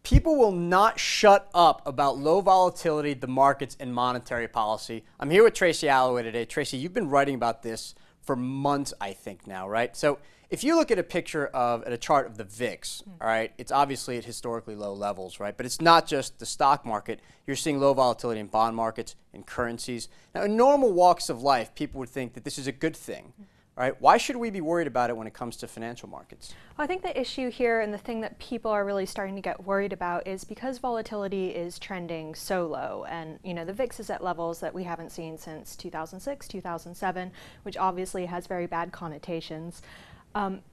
People will not shut up about low volatility, the markets, and monetary policy. I'm here with Tracy Alloway today. Tracy, you've been writing about this for months, I think now, right? So if you look at a chart of the VIX, all right, it's obviously at historically low levels, right? But it's not just the stock market. You're seeing low volatility in bond markets, in currencies. Now, in normal walks of life, people would think that this is a good thing. Right? Why should we be worried about it when it comes to financial markets? Well, I think the issue here and the thing that people are really starting to get worried about is because volatility is trending so low, and the VIX is at levels that we haven't seen since 2006, 2007, which obviously has very bad connotations.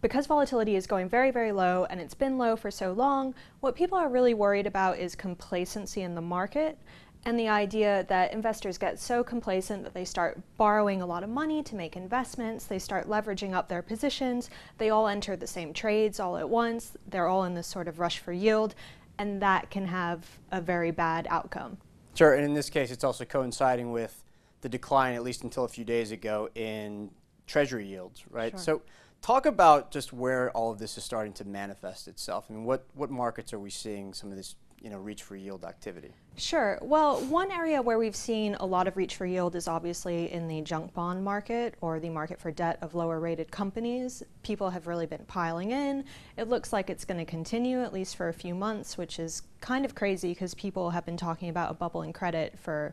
Because volatility is going very, very low, and it's been low for so long, what people are really worried about is complacency in the market. And the idea that investors get so complacent that they start borrowing a lot of money to make investments, they start leveraging up their positions, they all enter the same trades all at once, they're all in this sort of rush for yield, and that can have a very bad outcome. Sure, and in this case it's also coinciding with the decline, at least until a few days ago, in Treasury yields, right? Sure. So talk about just where all of this is starting to manifest itself. I mean, what markets are we seeing some of this reach for yield activity? Sure. Well, one area where we've seen a lot of reach for yield is obviously in the junk bond market, or the market for debt of lower rated companies. People have really been piling in. It looks like it's going to continue at least for a few months, which is kind of crazy because people have been talking about a bubble in credit for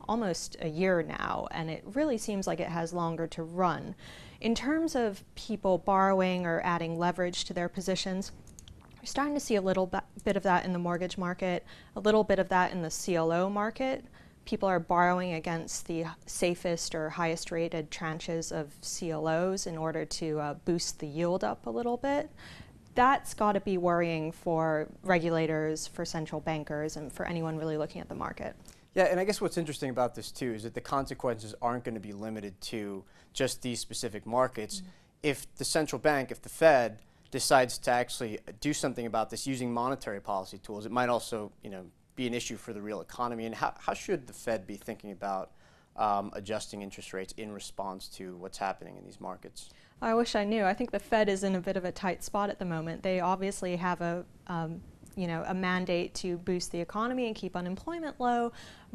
almost a year now, and it really seems like it has longer to run. In terms of people borrowing or adding leverage to their positions, we're starting to see a little bit of that in the mortgage market, a little bit of that in the CLO market. People are borrowing against the safest or highest rated tranches of CLOs in order to boost the yield up a little bit. That's got to be worrying for regulators, for central bankers, and for anyone really looking at the market. Yeah, and I guess what's interesting about this too is that the consequences aren't going to be limited to just these specific markets. If the central bank, if the Fed, decides to actually do something about this using monetary policy tools, it might also be an issue for the real economy. And how should the Fed be thinking about adjusting interest rates in response to what's happening in these markets? I wish I knew. I think the Fed is in a bit of a tight spot at the moment. They obviously have a mandate to boost the economy and keep unemployment low,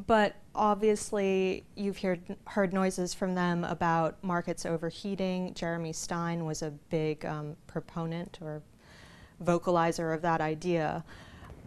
but obviously you've heard noises from them about markets overheating. Jeremy Stein was a big proponent or vocalizer of that idea.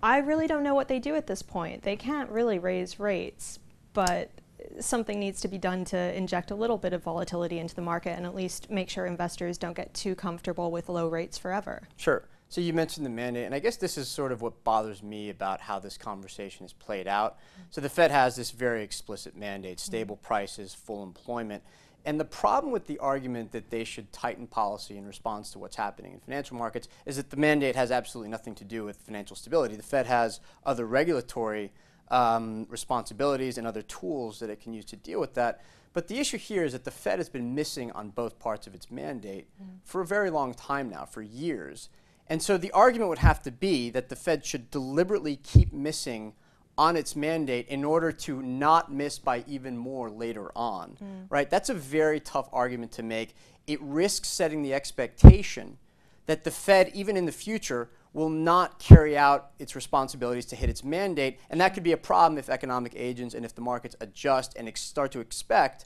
I really don't know what they do at this point. They can't really raise rates, but something needs to be done to inject a little bit of volatility into the market and at least make sure investors don't get too comfortable with low rates forever. Sure. So you mentioned the mandate, and I guess this is sort of what bothers me about how this conversation is played out. So the Fed has this very explicit mandate, stable prices, full employment. And the problem with the argument that they should tighten policy in response to what's happening in financial markets is that the mandate has absolutely nothing to do with financial stability. The Fed has other regulatory responsibilities and other tools that it can use to deal with that. But the issue here is that the Fed has been missing on both parts of its mandate for a very long time now, for years. And so the argument would have to be that the Fed should deliberately keep missing on its mandate in order to not miss by even more later on, right? That's a very tough argument to make. It risks setting the expectation that the Fed, even in the future, will not carry out its responsibilities to hit its mandate, and that could be a problem if economic agents and if the markets adjust and start to expect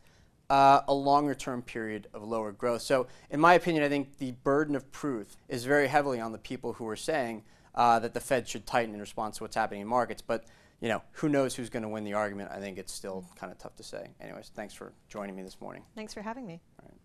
a longer term period of lower growth. So in my opinion, I think the burden of proof is very heavily on the people who are saying that the Fed should tighten in response to what's happening in markets. But who knows who's going to win the argument? I think it's still kind of tough to say. Anyways, thanks for joining me this morning. Thanks for having me. All right.